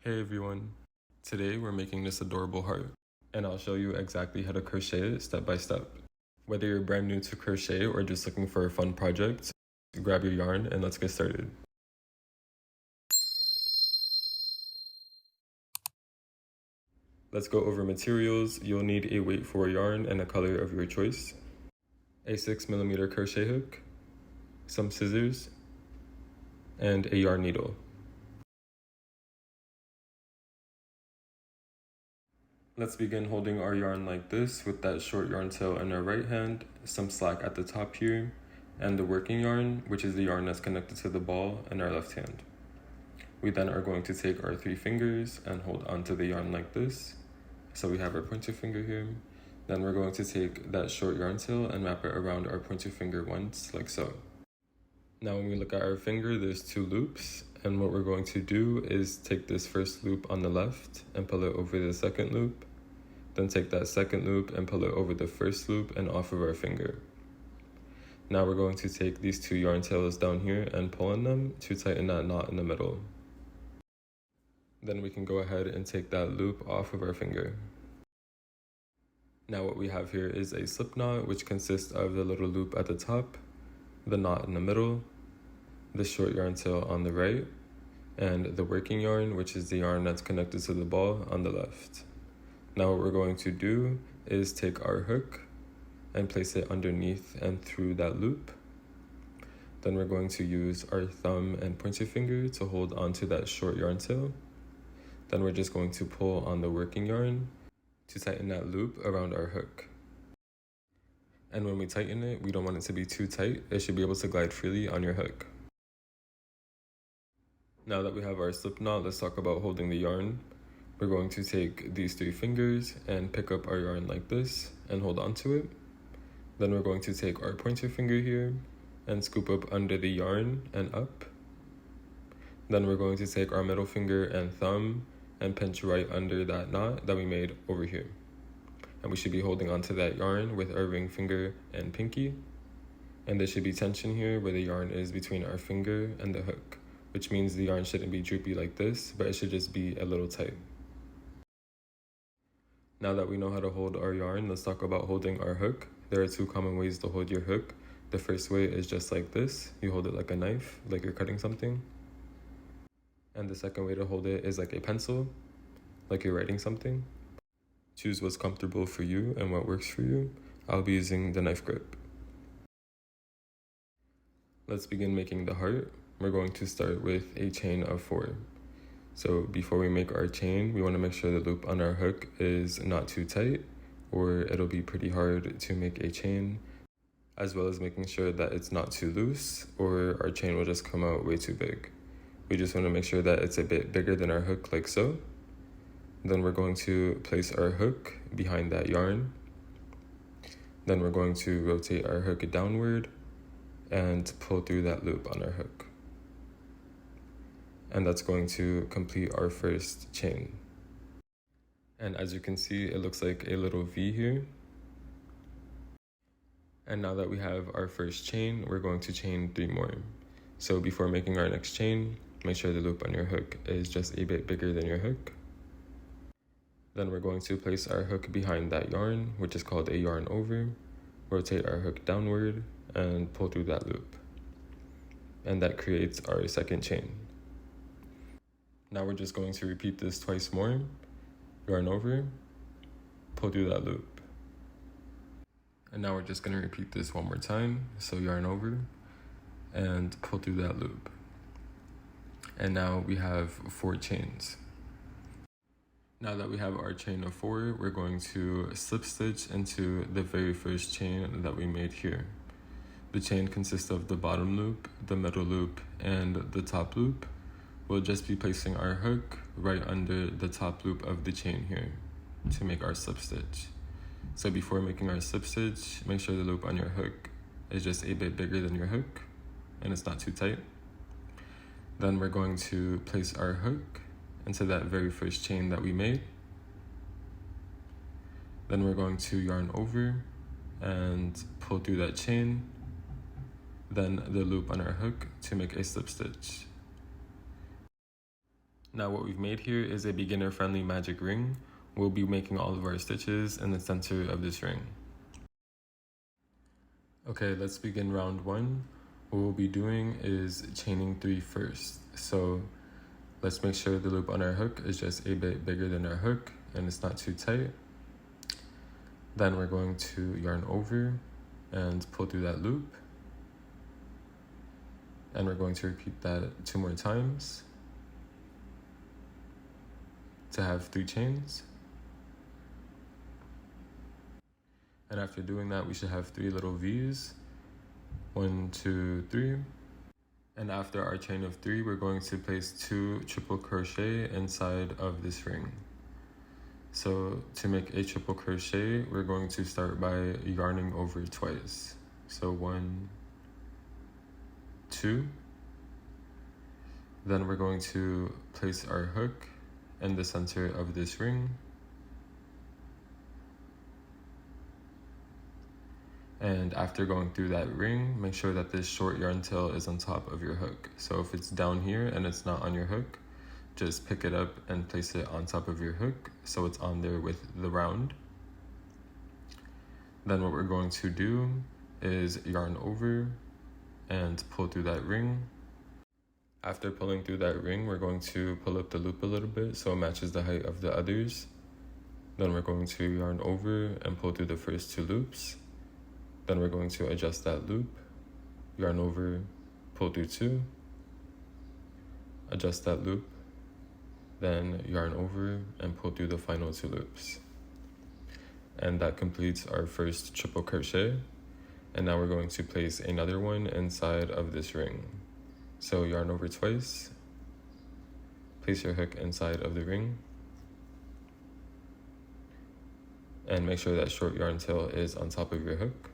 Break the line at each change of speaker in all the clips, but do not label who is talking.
Hey everyone, today we're making this adorable heart, and I'll show you exactly how to crochet it step by step. Whether you're brand new to crochet or just looking for a fun project, grab your yarn and let's get started. Let's go over materials. You'll need a weight for yarn and a color of your choice, a 6mm crochet hook, some scissors, and a yarn needle. Let's begin holding our yarn like this with that short yarn tail in our right hand, some slack at the top here, and the working yarn, which is the yarn that's connected to the ball, in our left hand. We then are going to take our 3 fingers and hold onto the yarn like this. So we have our pointer finger here. Then we're going to take that short yarn tail and wrap it around our pointer finger once, like so. Now when we look at our finger, there's 2 loops, and what we're going to do is take this first loop on the left and pull it over the second loop. Then take that second loop and pull it over the first loop and off of our finger. Now we're going to take these 2 yarn tails down here and pull on them to tighten that knot in the middle. Then we can go ahead and take that loop off of our finger. Now what we have here is a slip knot, which consists of the little loop at the top, the knot in the middle, the short yarn tail on the right, and the working yarn, which is the yarn that's connected to the ball, on the left. Now what we're going to do is take our hook and place it underneath and through that loop. Then we're going to use our thumb and pointer finger to hold onto that short yarn tail. Then we're just going to pull on the working yarn to tighten that loop around our hook. And when we tighten it, we don't want it to be too tight. It should be able to glide freely on your hook. Now that we have our slip knot, let's talk about holding the yarn. We're going to take these 3 fingers and pick up our yarn like this and hold onto it. Then we're going to take our pointer finger here and scoop up under the yarn and up. Then we're going to take our middle finger and thumb and pinch right under that knot that we made over here. And we should be holding onto that yarn with our ring finger and pinky. And there should be tension here where the yarn is between our finger and the hook, which means the yarn shouldn't be droopy like this, but it should just be a little tight. Now that we know how to hold our yarn, let's talk about holding our hook. There are 2 common ways to hold your hook. The first way is just like this. You hold it like a knife, like you're cutting something. And the second way to hold it is like a pencil, like you're writing something. Choose what's comfortable for you and what works for you. I'll be using the knife grip. Let's begin making the heart. We're going to start with a chain of 4. So before we make our chain, we want to make sure the loop on our hook is not too tight, or it'll be pretty hard to make a chain, as well as making sure that it's not too loose, or our chain will just come out way too big. We just want to make sure that it's a bit bigger than our hook, like so. Then we're going to place our hook behind that yarn. Then we're going to rotate our hook downward and pull through that loop on our hook. And that's going to complete our first chain. And as you can see, it looks like a little V here. And now that we have our first chain, we're going to chain 3 more. So before making our next chain, make sure the loop on your hook is just a bit bigger than your hook. Then we're going to place our hook behind that yarn, which is called a yarn over, rotate our hook downward, and pull through that loop. And that creates our second chain. Now we're just going to repeat this twice more. Yarn over, pull through that loop. And now we're just going to repeat this one more time. So yarn over and pull through that loop. And now we have 4 chains. Now that we have our chain of 4, we're going to slip stitch into the very first chain that we made here. The chain consists of the bottom loop, the middle loop, and the top loop. We'll just be placing our hook right under the top loop of the chain here to make our slip stitch. So before making our slip stitch, make sure the loop on your hook is just a bit bigger than your hook and it's not too tight. Then we're going to place our hook into that very first chain that we made. Then we're going to yarn over and pull through that chain, then the loop on our hook to make a slip stitch. Now what we've made here is a beginner-friendly magic ring. We'll be making all of our stitches in the center of this ring. Okay, let's begin round 1. What we'll be doing is chaining 3 first. So let's make sure the loop on our hook is just a bit bigger than our hook and it's not too tight. Then we're going to yarn over and pull through that loop. And we're going to repeat that 2 more times to have 3 chains. And after doing that, we should have 3 little V's. 1, 2, 3. And after our chain of 3, we're going to place 2 triple crochet inside of this ring. So to make a triple crochet, we're going to start by yarning over twice. So 1, 2. Then we're going to place our hook in the center of this ring. And after going through that ring, make sure that this short yarn tail is on top of your hook. So if it's down here and it's not on your hook, just pick it up and place it on top of your hook so it's on there with the round. Then what we're going to do is yarn over and pull through that ring. After pulling through that ring, we're going to pull up the loop a little bit so it matches the height of the others. Then we're going to yarn over and pull through the first 2 loops. Then we're going to adjust that loop, yarn over, pull through 2, adjust that loop, then yarn over and pull through the final 2 loops. And that completes our first triple crochet. And now we're going to place another one inside of this ring. So yarn over twice, place your hook inside of the ring, and make sure that short yarn tail is on top of your hook.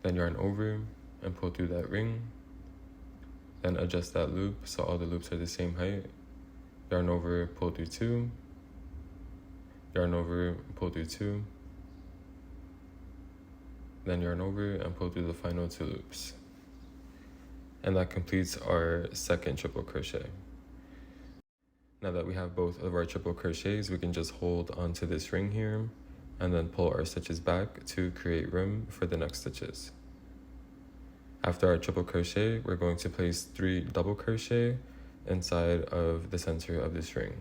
Then yarn over and pull through that ring, then adjust that loop so all the loops are the same height. Yarn over, pull through 2, yarn over, pull through 2, then yarn over and pull through the final 2 loops. And that completes our second triple crochet. Now that we have both of our triple crochets, we can just hold onto this ring here and then pull our stitches back to create room for the next stitches. After our triple crochet, we're going to place 3 double crochet inside of the center of this ring.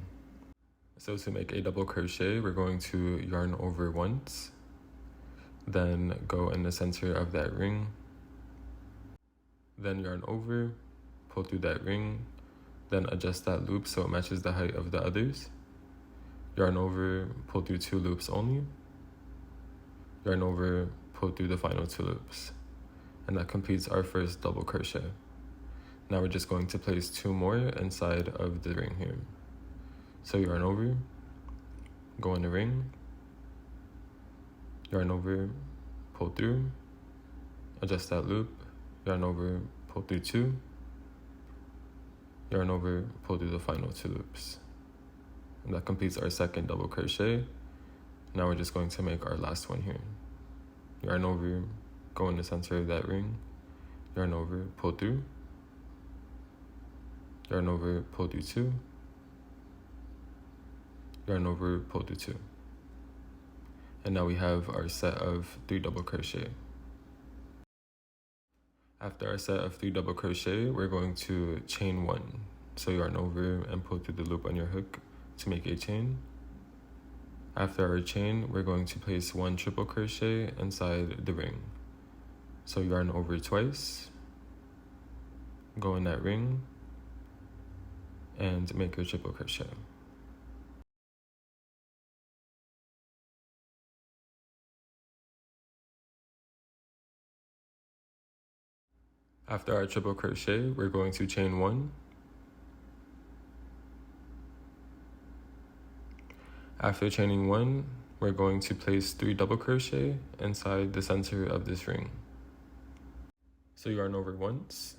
So to make a double crochet, we're going to yarn over once, then go in the center of that ring, then yarn over, pull through that ring, then adjust that loop so it matches the height of the others. Yarn over, pull through 2 loops only. Yarn over, pull through the final 2 loops. And that completes our first double crochet. Now we're just going to place 2 more inside of the ring here. So yarn over, go in the ring, yarn over, pull through, adjust that loop, yarn over, pull through 2, yarn over, pull through the final 2 loops. And that completes our second double crochet. Now we're just going to make our last one here. Yarn over, go in the center of that ring, yarn over, pull through, yarn over, pull through 2, yarn over, pull through 2. And now we have our set of 3 double crochet. After our set of 3 double crochet, we're going to chain 1. So yarn over and pull through the loop on your hook to make a chain. After our chain, we're going to place 1 triple crochet inside the ring. So yarn over twice, go in that ring, and make your triple crochet. After our triple crochet, we're going to chain 1. After chaining 1, we're going to place 3 double crochet inside the center of this ring. So yarn over once,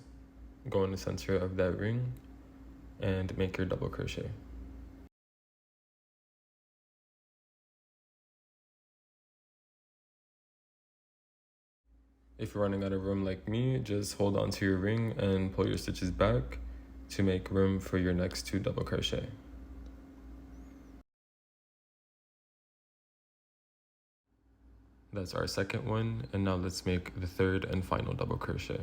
go in the center of that ring, and make your double crochet. If you're running out of room like me, just hold on to your ring and pull your stitches back to make room for your next 2 double crochet. That's our second one, and now let's make the 3rd and final double crochet.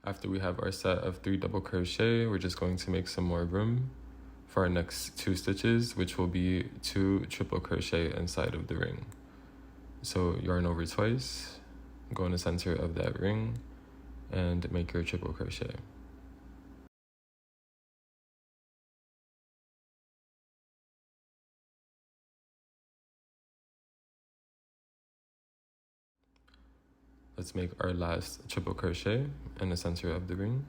After we have our set of 3 double crochet, we're just going to make some more room for our next 2 stitches, which will be 2 triple crochet inside of the ring. So yarn over twice, go in the center of that ring, and make your triple crochet. Let's make our last triple crochet in the center of the ring.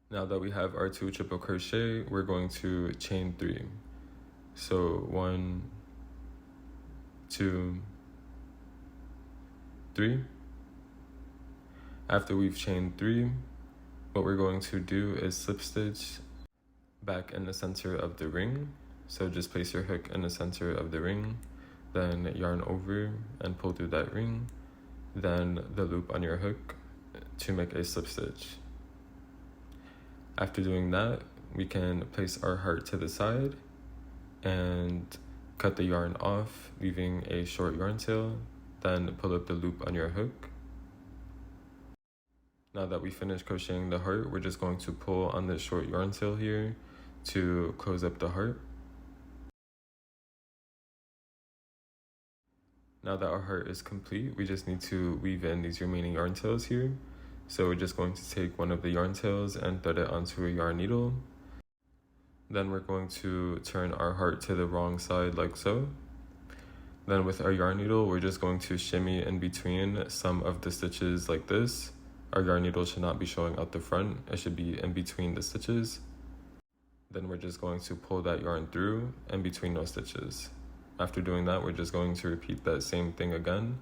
Now that we have our 2 triple crochet, we're going to chain 3. So 1, 2, 3. After we've chained 3, what we're going to do is slip stitch back in the center of the ring. So just place your hook in the center of the ring, then yarn over and pull through that ring, then the loop on your hook to make a slip stitch. After doing that, we can place our heart to the side and cut the yarn off, leaving a short yarn tail, then pull up the loop on your hook. Now that we finished crocheting the heart, we're just going to pull on this short yarn tail here to close up the heart. Now that our heart is complete, we just need to weave in these remaining yarn tails here. So we're just going to take one of the yarn tails and thread it onto a yarn needle. Then we're going to turn our heart to the wrong side like so. Then with our yarn needle, we're just going to shimmy in between some of the stitches like this. Our yarn needle should not be showing out the front, it should be in between the stitches. Then we're just going to pull that yarn through in between those stitches. After doing that, we're just going to repeat that same thing again,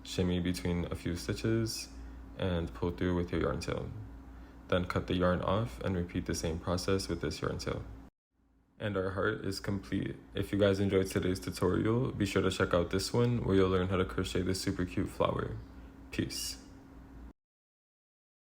shimmy between a few stitches, and pull through with your yarn tail. Then cut the yarn off and repeat the same process with this yarn tail. And our heart is complete. If you guys enjoyed today's tutorial, be sure to check out this one where you'll learn how to crochet this super cute flower. Peace.